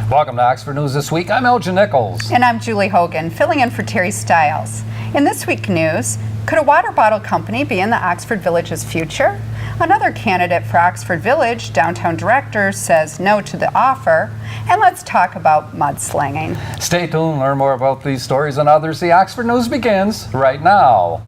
Welcome to Oxford News This Week. I'm Elgin Nichols. And I'm Julie Hogan, filling in for Terry Stiles. In this week's news, could a water bottle company be in the Oxford Village's future? Another candidate for Oxford Village, downtown director, says no to the offer. And let's talk about mudslinging. Stay tuned, learn more about these stories and others. The Oxford News begins right now.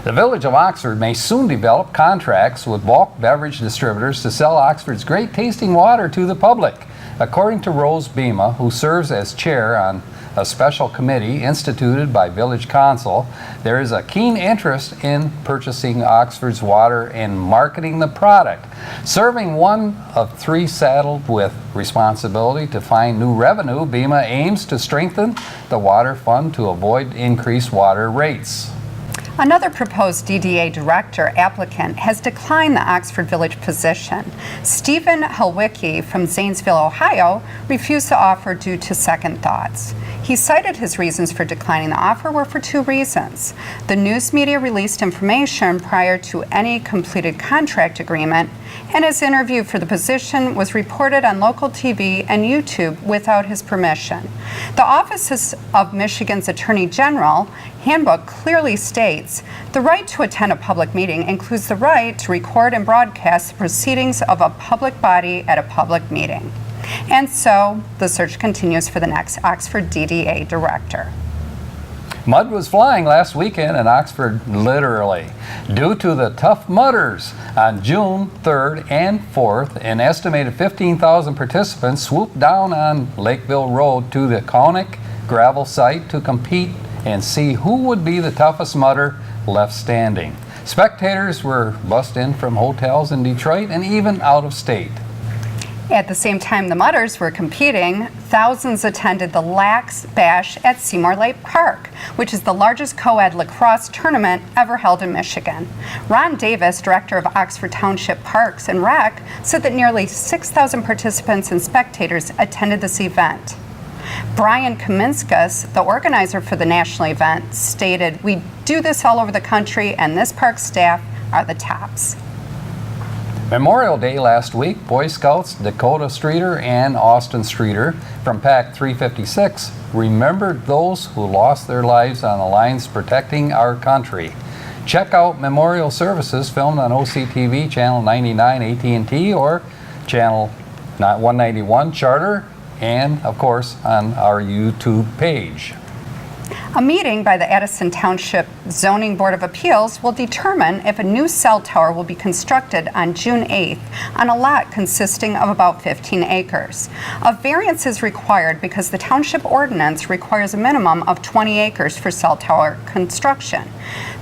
The Village of Oxford may soon develop contracts with bulk beverage distributors to sell Oxford's great tasting water to the public. According to Rose Bema, who serves as chair on a special committee instituted by Village Council, there is a keen interest in purchasing Oxford's water and marketing the product. Serving one of three saddled with responsibility to find new revenue, Bema aims to strengthen the water fund to avoid increased water rates. Another proposed DDA director applicant has declined the Oxford Village position. Stephen Helwicki from Zanesville, Ohio, refused the offer due to second thoughts. He cited his reasons for declining the offer were for two reasons. The news media released information prior to any completed contract agreement, and his interview for the position was reported on local TV and YouTube without his permission. The Office of Michigan's Attorney General handbook clearly states the right to attend a public meeting includes the right to record and broadcast the proceedings of a public body at a public meeting. And so the search continues for the next Oxford DDA director. Mud was flying last weekend in Oxford, literally. Due to the tough mudders, on June 3rd and 4th, an estimated 15,000 participants swooped down on Lakeville Road to the Conic gravel site to compete and see who would be the toughest mudder left standing. Spectators were bussed in from hotels in Detroit and even out of state. At the same time the mudders were competing, thousands attended the Lax Bash at Seymour Lake Park, which is the largest co-ed lacrosse tournament ever held in Michigan. Ron Davis, director of Oxford Township Parks and Rec, said that nearly 6,000 participants and spectators attended this event. Brian Kaminskas, the organizer for the national event, stated, "We do this all over the country and this park staff are the tops." Memorial Day last week, Boy Scouts Dakota Streeter and Austin Streeter from Pack 356 remembered those who lost their lives on the lines protecting our country. Check out memorial services filmed on OCTV Channel 99 AT&T or Channel 191 Charter, and of course on our YouTube page. A meeting by the Addison Township Zoning Board of Appeals will determine if a new cell tower will be constructed on June 8th on a lot consisting of about 15 acres. A variance is required because the township ordinance requires a minimum of 20 acres for cell tower construction.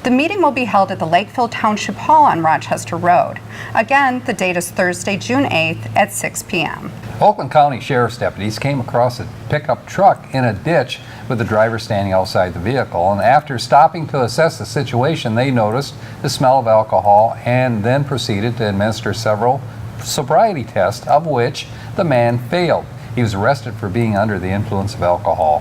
The meeting will be held at the Lakeville Township Hall on Rochester Road. Again, the date is Thursday, June 8th at 6 p.m. Oakland County Sheriff's deputies came across a pickup truck in a ditch with the driver standing outside the vehicle, and after stopping to assess the situation, they noticed the smell of alcohol and then proceeded to administer several sobriety tests, of which the man failed. He was arrested for being under the influence of alcohol.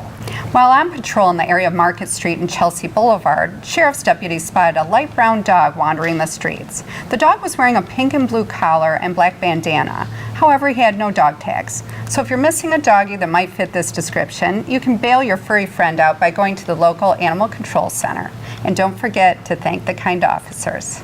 While on patrol in the area of Market Street and Chelsea Boulevard, sheriff's deputies spotted a light brown dog wandering the streets. The dog was wearing a pink and blue collar and black bandana. However, he had no dog tags. So if you're missing a doggy that might fit this description, you can bail your furry friend out by going to the local animal control center. And don't forget to thank the kind officers.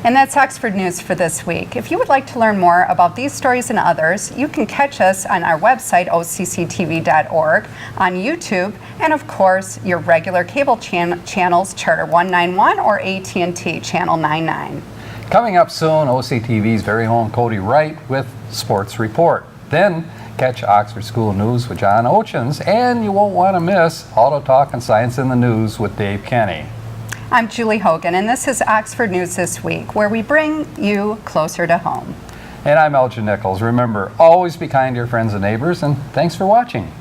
And that's Oxford News for this week. If you would like to learn more about these stories and others, you can catch us on our website, occtv.org, on YouTube, and of course, your regular cable channels, Charter 191 or AT&T Channel 99. Coming up soon, OCTV's very own Cody Wright with Sports Report. Then, catch Oxford School News with John Ochins, and you won't want to miss Auto Talk and Science in the News with Dave Kenny. I'm Julie Hogan, and this is Oxford News This Week, where we bring you closer to home. And I'm Elgin Nichols. Remember, always be kind to your friends and neighbors, and thanks for watching.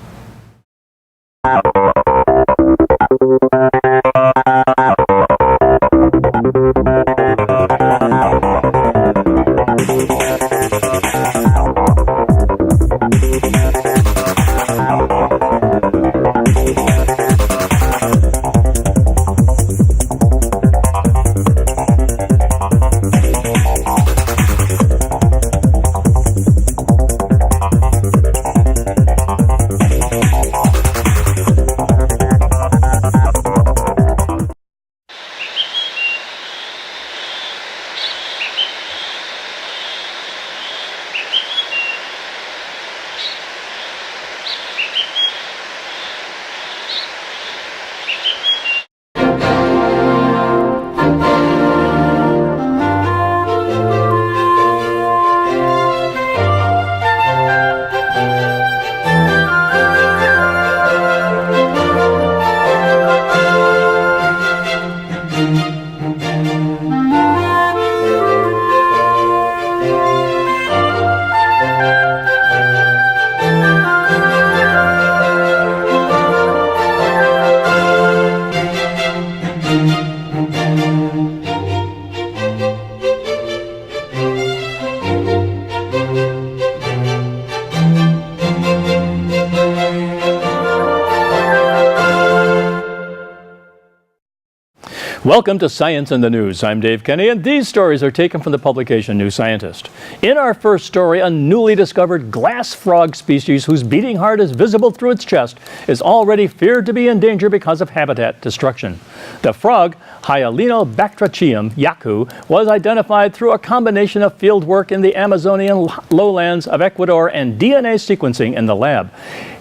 Welcome to Science in the News. I'm Dave Kenny, and these stories are taken from the publication New Scientist. In our first story, a newly discovered glass frog species whose beating heart is visible through its chest is already feared to be in danger because of habitat destruction. The frog, Hyalinobactrichium yaku, was identified through a combination of field work in the Amazonian lowlands of Ecuador and DNA sequencing in the lab.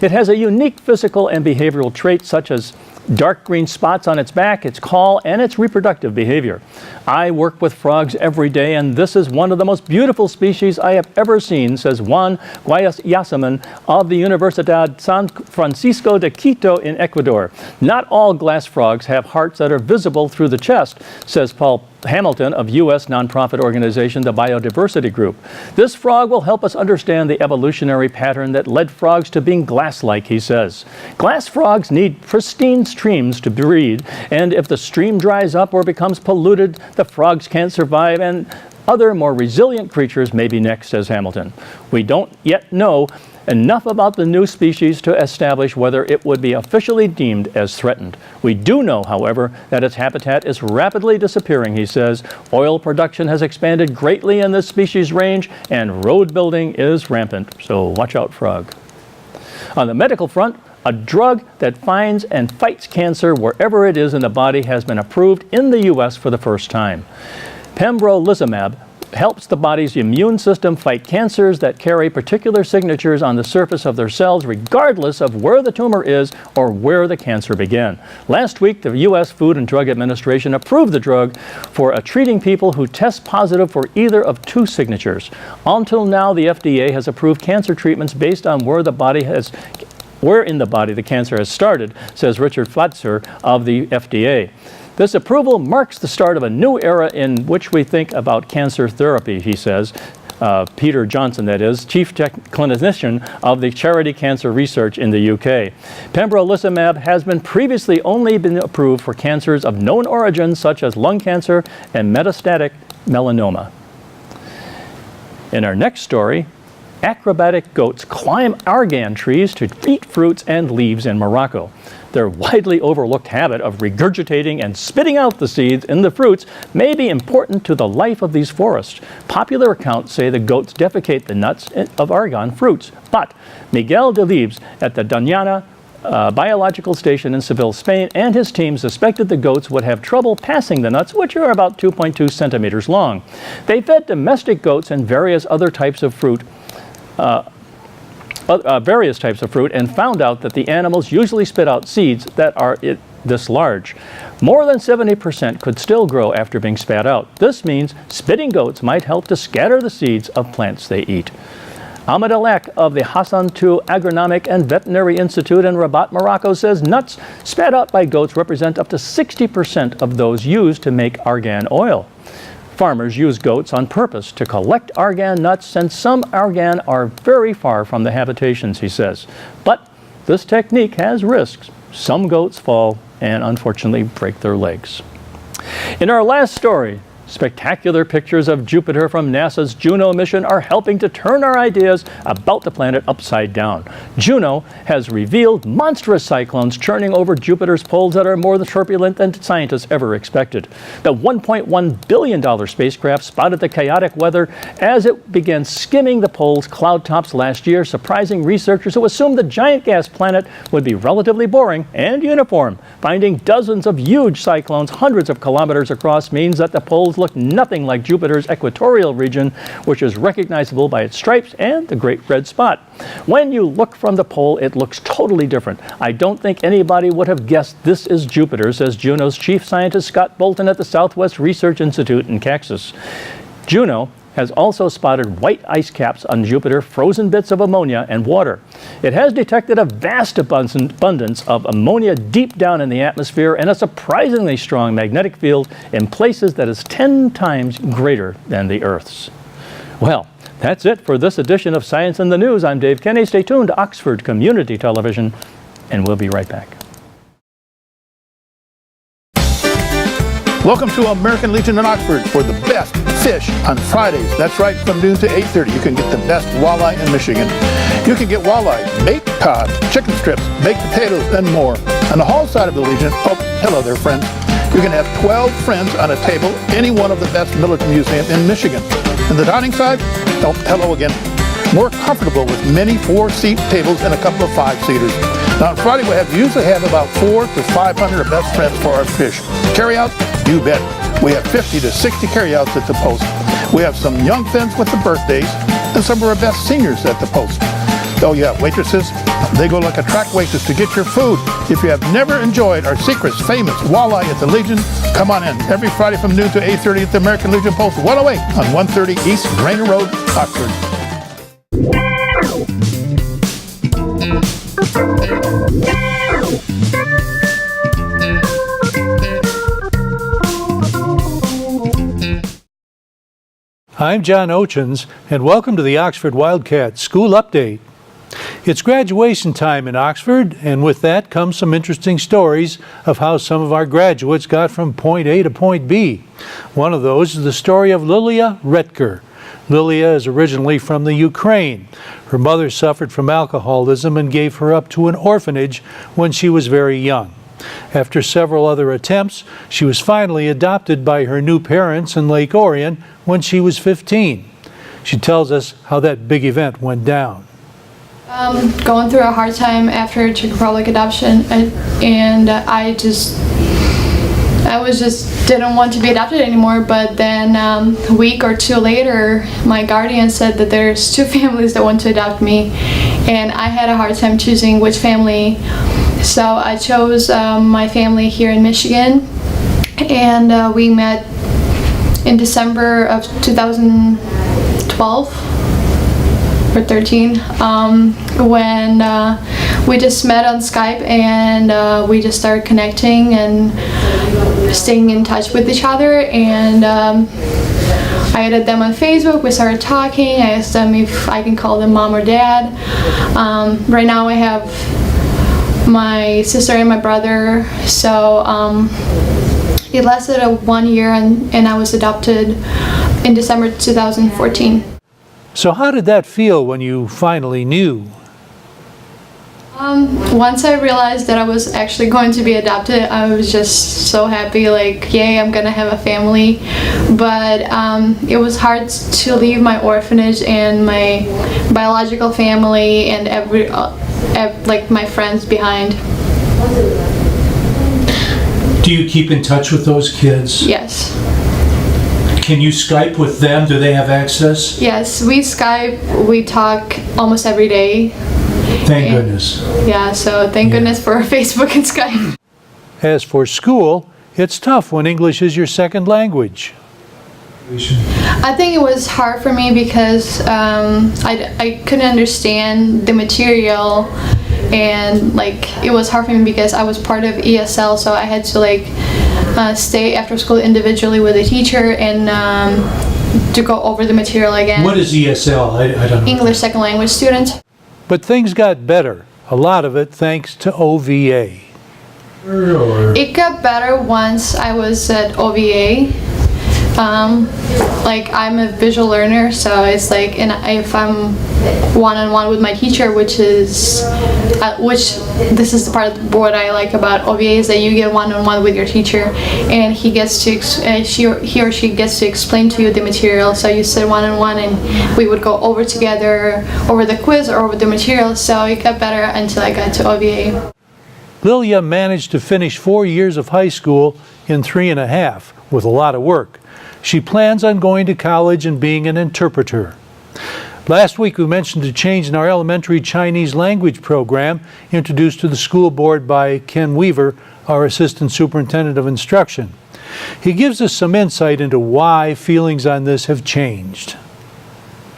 It has a unique physical and behavioral trait such as dark green spots on its back, its call, and its reproductive behavior. I work with frogs every day, and this is one of the most beautiful species I have ever seen, says Juan Guayasaman of the Universidad San Francisco de Quito in Ecuador. Not all glass frogs have hearts that are visible through the chest, says Paul Hamilton of U.S. nonprofit organization the Biodiversity Group. This frog will help us understand the evolutionary pattern that led frogs to being glass-like, he says. Glass frogs need pristine streams to breed, and if the stream dries up or becomes polluted, the frogs can't survive, and other more resilient creatures may be next, says Hamilton. We don't yet know enough about the new species to establish whether it would be officially deemed as threatened. We do know, however, that its habitat is rapidly disappearing, he says. Oil production has expanded greatly in this species range, and road building is rampant. So watch out, frog. On the medical front, a drug that finds and fights cancer wherever it is in the body has been approved in the U.S. for the first time. Pembrolizumab helps the body's immune system fight cancers that carry particular signatures on the surface of their cells regardless of where the tumor is or where the cancer began. Last week, the U.S. Food and Drug Administration approved the drug for treating people who test positive for either of two signatures. Until now, the FDA has approved cancer treatments based on where in the body the cancer has started, says Richard Flatzer of the FDA. This approval marks the start of a new era in which we think about cancer therapy, he says. Peter Johnson, that is, chief clinician of the Charity Cancer Research in the UK. Pembrolizumab has previously only been approved for cancers of known origin such as lung cancer and metastatic melanoma. In our next story, acrobatic goats climb argan trees to eat fruits and leaves in Morocco. Their widely overlooked habit of regurgitating and spitting out the seeds in the fruits may be important to the life of these forests. Popular accounts say the goats defecate the nuts of argan fruits, but Miguel Delibes at the Doñana Biological Station in Seville, Spain, and his team suspected the goats would have trouble passing the nuts, which are about 2.2 centimeters long. They fed domestic goats and various types of fruit and found out that the animals usually spit out seeds that are this large. More than 70% could still grow after being spat out. This means spitting goats might help to scatter the seeds of plants they eat. Ahmed Alek of the Hassan II Agronomic and Veterinary Institute in Rabat, Morocco, says nuts spat out by goats represent up to 60% of those used to make argan oil. Farmers use goats on purpose to collect argan nuts, and some argan are very far from the habitations, he says. But this technique has risks. Some goats fall and unfortunately break their legs. In our last story, spectacular pictures of Jupiter from NASA's Juno mission are helping to turn our ideas about the planet upside down. Juno has revealed monstrous cyclones churning over Jupiter's poles that are more turbulent than scientists ever expected. The $1.1 billion spacecraft spotted the chaotic weather as it began skimming the pole's cloud tops last year, surprising researchers who assumed the giant gas planet would be relatively boring and uniform. Finding dozens of huge cyclones hundreds of kilometers across means that the poles look nothing like Jupiter's equatorial region, which is recognizable by its stripes and the Great Red Spot. When you look from the pole, it looks totally different. I don't think anybody would have guessed this is Jupiter, says Juno's chief scientist Scott Bolton at the Southwest Research Institute in Texas. Juno has also spotted white ice caps on Jupiter, frozen bits of ammonia, and water. It has detected a vast abundance of ammonia deep down in the atmosphere and a surprisingly strong magnetic field in places that is 10 times greater than the Earth's. Well, that's it for this edition of Science in the News. I'm Dave Kenny. Stay tuned to Oxford Community Television, and we'll be right back. Welcome to American Legion in Oxford for the best fish on Fridays. That's right, from noon to 8:30. You can get the best walleye in Michigan. You can get walleye, baked cod, chicken strips, baked potatoes, and more. On the hall side of the Legion, oh, hello there, friends. You can have 12 friends on a table, any one of the best military museums in Michigan. And the dining side, oh, hello again, more comfortable with many 4-seat tables and a couple of 5-seaters. Now on Friday we usually have about 400 to 500 of best friends for our fish. Carry out? You bet. We have 50 to 60 carryouts at the Post. We have some young friends with the birthdays and some of our best seniors at the Post. Oh yeah, waitresses, they go like a track waitress to get your food. If you have never enjoyed our Secret's famous walleye at the Legion, come on in. Every Friday from noon to 8:30 at the American Legion Post 108 on 130 East Rainer Road, Oxford. I'm John Ochins, and welcome to the Oxford Wildcats School Update. It's graduation time in Oxford, and with that comes some interesting stories of how some of our graduates got from point A to point B. One of those is the story of Lilia Retker. Lilia is originally from the Ukraine. Her mother suffered from alcoholism and gave her up to an orphanage when she was very young. After several other attempts, she was finally adopted by her new parents in Lake Orion when she was 15. She tells us how that big event went down. Going through a hard time after Czech Republic adoption, and I didn't want to be adopted anymore. But then a week or two later, my guardian said that there's 2 families that want to adopt me, and I had a hard time choosing which family. So I chose my family here in Michigan, and we met in December of 2012 or 13 when we just met on Skype, and we just started connecting and staying in touch with each other. And I added them on Facebook. We started talking. I asked them if I can call them mom or dad. Right now I have my sister and my brother, so it lasted 1 year, and I was adopted in December 2014. So how did that feel when you finally knew? Once I realized that I was actually going to be adopted, I was just so happy, like, yay, I'm gonna have a family. But it was hard to leave my orphanage and my biological family and like my friends behind. Do you keep in touch with those kids? Yes. Can you Skype with them? Do they have access? Yes, we Skype, we talk almost every day. Thank goodness. Yeah, so thank goodness for Facebook and Skype. As for school, it's tough when English is your second language. I think it was hard for me because I couldn't understand the material, and like it was hard for me because I was part of ESL, so I had to like stay after school individually with a teacher and to go over the material again. What is ESL? I don't know. English second language student. But things got better, a lot of it thanks to OVA. It got better once I was at OVA. Like I'm a visual learner, so it's like, and if I'm one-on-one with my teacher, which this is the part of what I like about OVA, is that you get one-on-one with your teacher, and he gets to he or she gets to explain to you the material. So you sit one-on-one, and we would go over together over the quiz or over the material. So it got better until I got to OVA. Lilia managed to finish 4 years of high school in 3.5 with a lot of work. She plans on going to college and being an interpreter. Last week we mentioned a change in our elementary Chinese language program introduced to the school board by Ken Weaver, our Assistant Superintendent of Instruction. He gives us some insight into why feelings on this have changed.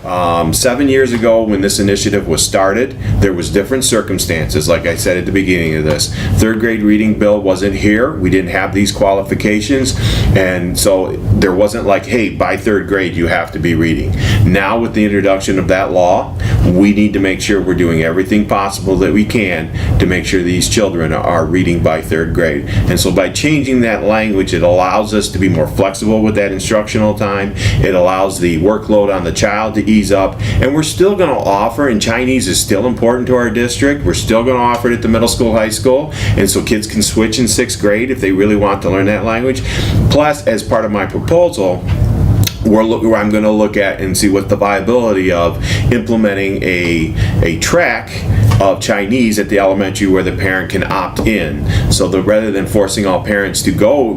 7 years ago when this initiative was started, there was different circumstances, like I said at the beginning of this. Third grade reading bill wasn't here. We didn't have these qualifications, and so there wasn't like, hey, by third grade you have to be reading. Now with the introduction of that law, we need to make sure we're doing everything possible that we can to make sure these children are reading by third grade. And so by changing that language, it allows us to be more flexible with that instructional time. It allows the workload on the child to ease up. And we're still going to offer, and Chinese is still important to our district. We're still going to offer it at the middle school, high school, and so kids can switch in 6th grade if they really want to learn that language. Plus, as part of my proposal, where I'm going to look at and see what the viability of implementing a track of Chinese at the elementary where the parent can opt in. So that rather than forcing all parents to go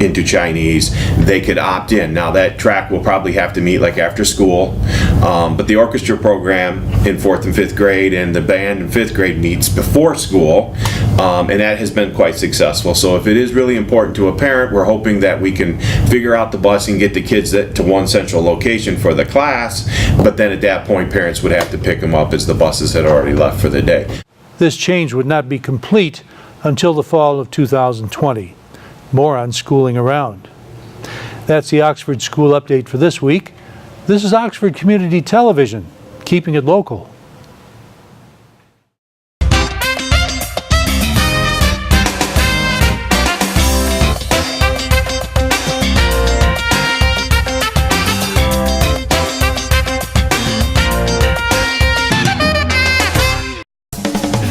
into Chinese, they could opt in. Now that track will probably have to meet like after school, but the orchestra program in 4th and 5th grade and the band in 5th grade meets before school, and that has been quite successful. So if it is really important to a parent, we're hoping that we can figure out the bus and get the kids to one central location for the class, but then at that point parents would have to pick them up as the buses had already left for the day. This change would not be complete until the fall of 2020. More on schooling around. That's the Oxford School Update for this week. This is Oxford Community Television, keeping it local.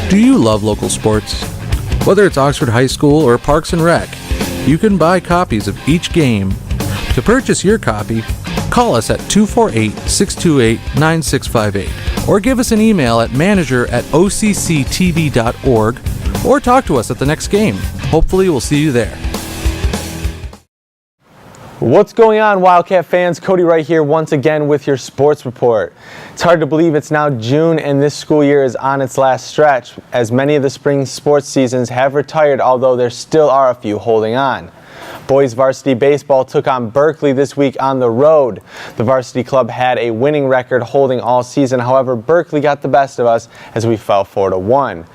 Do you love local sports? Whether it's Oxford High School or Parks and Rec, you can buy copies of each game. To purchase your copy, call us at 248-628-9658 or give us an email at manager@occtv.org or talk to us at the next game. Hopefully we'll see you there. What's going on, Wildcat fans? Cody Wright here once again with your sports report. It's hard to believe it's now June and this school year is on its last stretch, as many of the spring sports seasons have retired, although there still are a few holding on. Boys varsity baseball took on Berkeley this week on the road. The varsity club had a winning record holding all season. However, Berkeley got the best of us as we fell 4-1.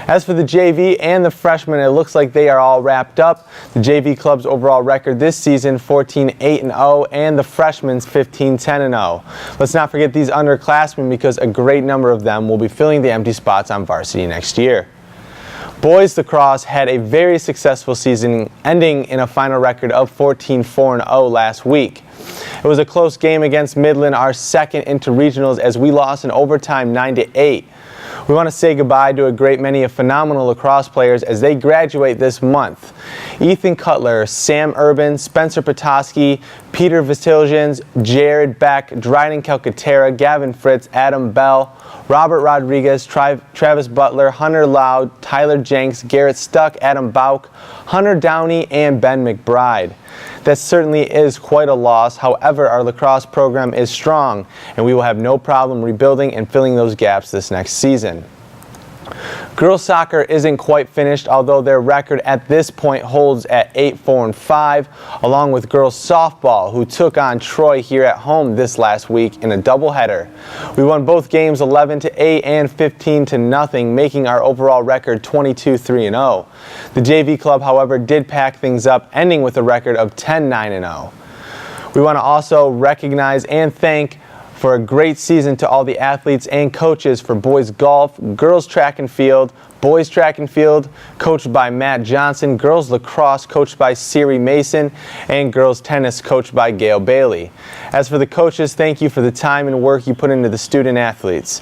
As for the JV and the freshmen, it looks like they are all wrapped up. The JV club's overall record this season, 14-8-0, and the freshmen's 15-10-0. Let's not forget these underclassmen, because a great number of them will be filling the empty spots on varsity next year. Boys lacrosse had a very successful season, ending in a final record of 14-4-0 last week. It was a close game against Midland, our second interregionals, as we lost in overtime 9-8. We want to say goodbye to a great many of phenomenal lacrosse players as they graduate this month. Ethan Cutler, Sam Urban, Spencer Petoskey, Peter Vasiljans, Jared Beck, Dryden Calcaterra, Gavin Fritz, Adam Bell, Robert Rodriguez, Travis Butler, Hunter Loud, Tyler Jenks, Garrett Stuck, Adam Bauk, Hunter Downey, and Ben McBride. That certainly is quite a loss. However, our lacrosse program is strong, and we will have no problem rebuilding and filling those gaps this next season. Girls soccer isn't quite finished, although their record at this point holds at 8-4-5, along with girls softball, who took on Troy here at home this last week in a doubleheader. We won both games 11-8 and 15-0, making our overall record 22-3-0. The JV club, however, did pack things up, ending with a record of 10-9-0. We want to also recognize and thank for a great season to all the athletes and coaches for boys golf, girls track and field, boys track and field coached by Matt Johnson, girls lacrosse coached by Siri Mason, and girls tennis coached by Gail Bailey. As for the coaches, thank you for the time and work you put into the student athletes.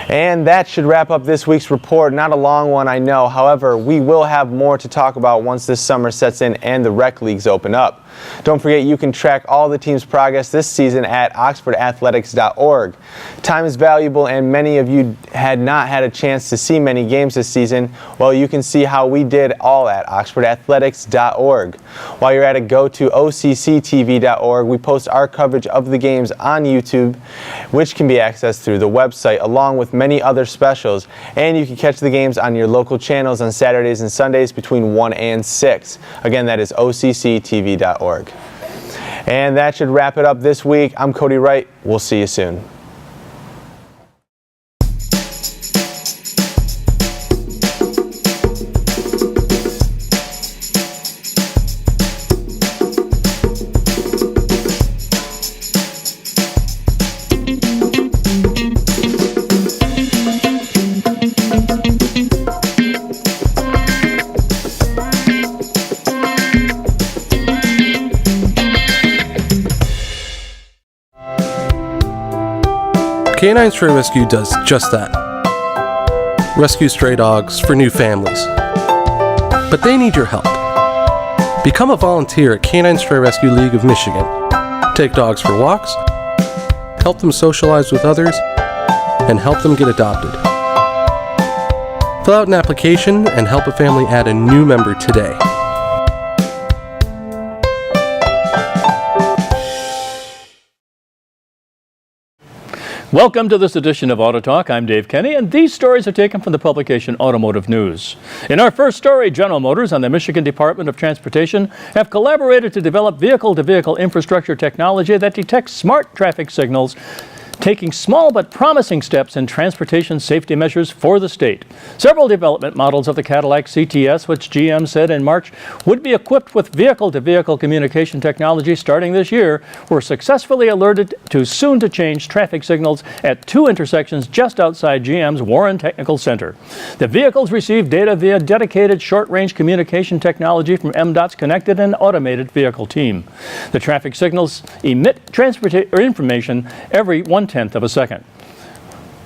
And that should wrap up this week's report. Not a long one, I know. However, we will have more to talk about once this summer sets in and the rec leagues open up. Don't forget, you can track all the team's progress this season at oxfordathletics.org. Time is valuable, and many of you had not had a chance to see many games this season. Well, you can see how we did all at oxfordathletics.org. While you're at it, go to occtv.org. We post our coverage of the games on YouTube, which can be accessed through the website, along with many other specials. And you can catch the games on your local channels on Saturdays and Sundays between 1 and 6. Again, that is occtv.org. And that should wrap it up this week. I'm Cody Wright. We'll see you soon. Canine Stray Rescue does just that. Rescue stray dogs for new families. But they need your help. Become a volunteer at Canine Stray Rescue League of Michigan. Take dogs for walks, help them socialize with others, and help them get adopted. Fill out an application and help a family add a new member today. Welcome to this edition of Auto Talk. I'm Dave Kenny, and these stories are taken from the publication Automotive News. In our first story, General Motors and the Michigan Department of Transportation have collaborated to develop vehicle-to-vehicle infrastructure technology that detects smart traffic signals, taking small but promising steps in transportation safety measures for the state. Several development models of the Cadillac CTS, which GM said in March would be equipped with vehicle-to-vehicle communication technology starting this year, were successfully alerted to soon-to-change traffic signals at 2 intersections just outside GM's Warren Technical Center. The vehicles receive data via dedicated short-range communication technology from MDOT's Connected and Automated Vehicle team. The traffic signals emit information every 1/10 of a second.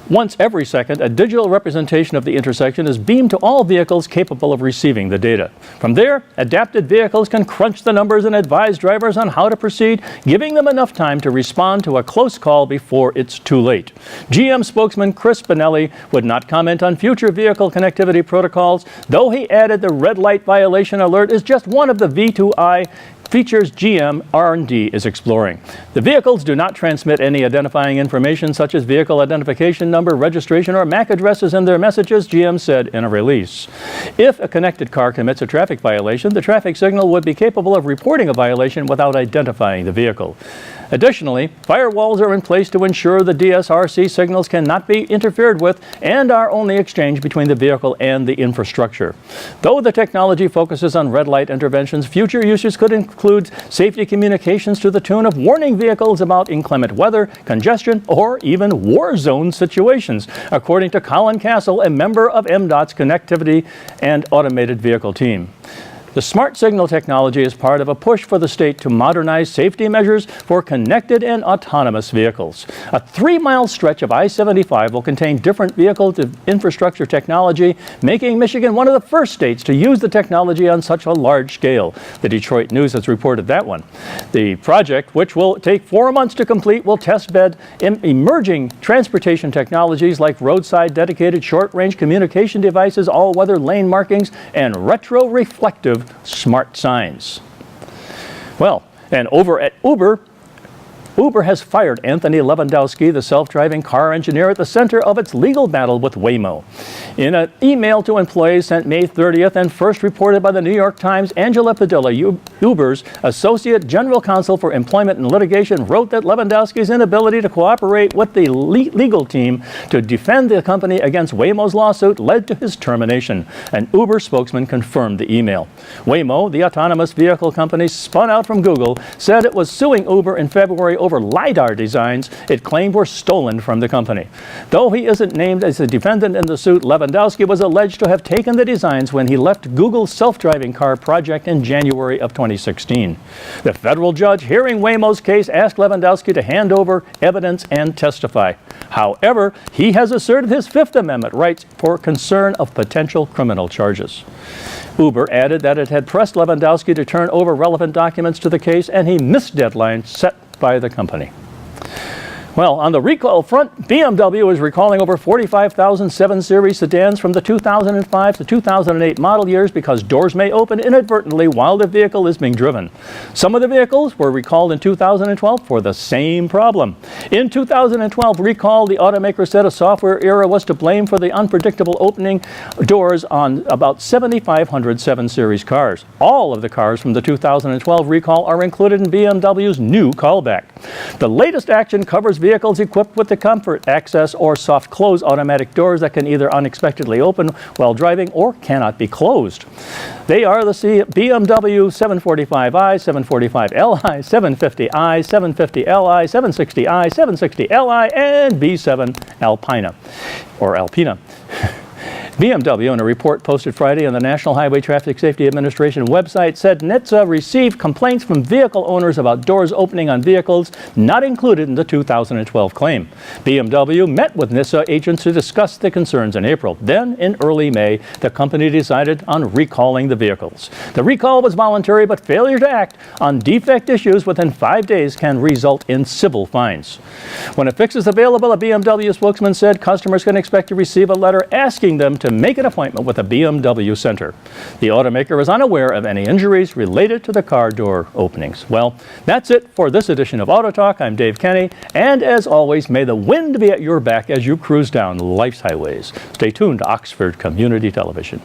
Once every second, a digital representation of the intersection is beamed to all vehicles capable of receiving the data. From there, adapted vehicles can crunch the numbers and advise drivers on how to proceed, giving them enough time to respond to a close call before it's too late. GM spokesman Chris Spinelli would not comment on future vehicle connectivity protocols, though he added the red light violation alert is just one of the V2I features GM R&D is exploring. The vehicles do not transmit any identifying information such as vehicle identification number, registration, or MAC addresses in their messages, GM said in a release. If a connected car commits a traffic violation, the traffic signal would be capable of reporting a violation without identifying the vehicle. Additionally, firewalls are in place to ensure the DSRC signals cannot be interfered with and are only exchanged between the vehicle and the infrastructure. Though the technology focuses on red light interventions, future uses could include safety communications to the tune of warning vehicles about inclement weather, congestion, or even war zone situations, according to Colin Castle, a member of MDOT's Connectivity and Automated Vehicle team. The smart signal technology is part of a push for the state to modernize safety measures for connected and autonomous vehicles. A 3-mile stretch of I-75 will contain different vehicle-to-infrastructure technology, making Michigan one of the first states to use the technology on such a large scale. The Detroit News has reported that one. The project, which will take 4 months to complete, will test bed emerging transportation technologies like roadside dedicated short-range communication devices, all-weather lane markings, and retro-reflective smart signs. Well, and over at Uber has fired Anthony Lewandowski, the self-driving car engineer at the center of its legal battle with Waymo. In an email to employees sent May 30th and first reported by the New York Times, Angela Padilla, Uber's Associate General Counsel for Employment and Litigation, wrote that Lewandowski's inability to cooperate with the legal team to defend the company against Waymo's lawsuit led to his termination. An Uber spokesman confirmed the email. Waymo, the autonomous vehicle company spun out from Google, said it was suing Uber in February over LiDAR designs it claimed were stolen from the company. Though he isn't named as a defendant in the suit, Lewandowski was alleged to have taken the designs when he left Google's self-driving car project in January of 2016. The federal judge hearing Waymo's case asked Lewandowski to hand over evidence and testify. However, he has asserted his Fifth Amendment rights for concern of potential criminal charges. Uber added that it had pressed Lewandowski to turn over relevant documents to the case, and he missed deadlines set by the company. Well, on the recall front, BMW is recalling over 45,000 7 Series sedans from the 2005 to 2008 model years because doors may open inadvertently while the vehicle is being driven. Some of the vehicles were recalled in 2012 for the same problem. In 2012 recall, the automaker said a software error was to blame for the unpredictable opening doors on about 7,500 7 Series cars. All of the cars from the 2012 recall are included in BMW's new callback. The latest action covers vehicles equipped with the Comfort Access or soft close automatic doors that can either unexpectedly open while driving or cannot be closed. They are the BMW 745i, 745Li, 750i, 750Li, 760i, 760Li, and B7 Alpina. BMW, in a report posted Friday on the National Highway Traffic Safety Administration website, said NHTSA received complaints from vehicle owners about doors opening on vehicles not included in the 2012 claim. BMW met with NHTSA agents to discuss the concerns in April. Then, in early May, the company decided on recalling the vehicles. The recall was voluntary, but failure to act on defect issues within 5 days can result in civil fines. When a fix is available, a BMW spokesman said customers can expect to receive a letter asking them to make an appointment with a BMW center. The automaker is unaware of any injuries related to the car door openings. Well, that's it for this edition of Auto Talk. I'm Dave Kenny, and as always, may the wind be at your back as you cruise down life's highways. Stay tuned to Oxford Community Television.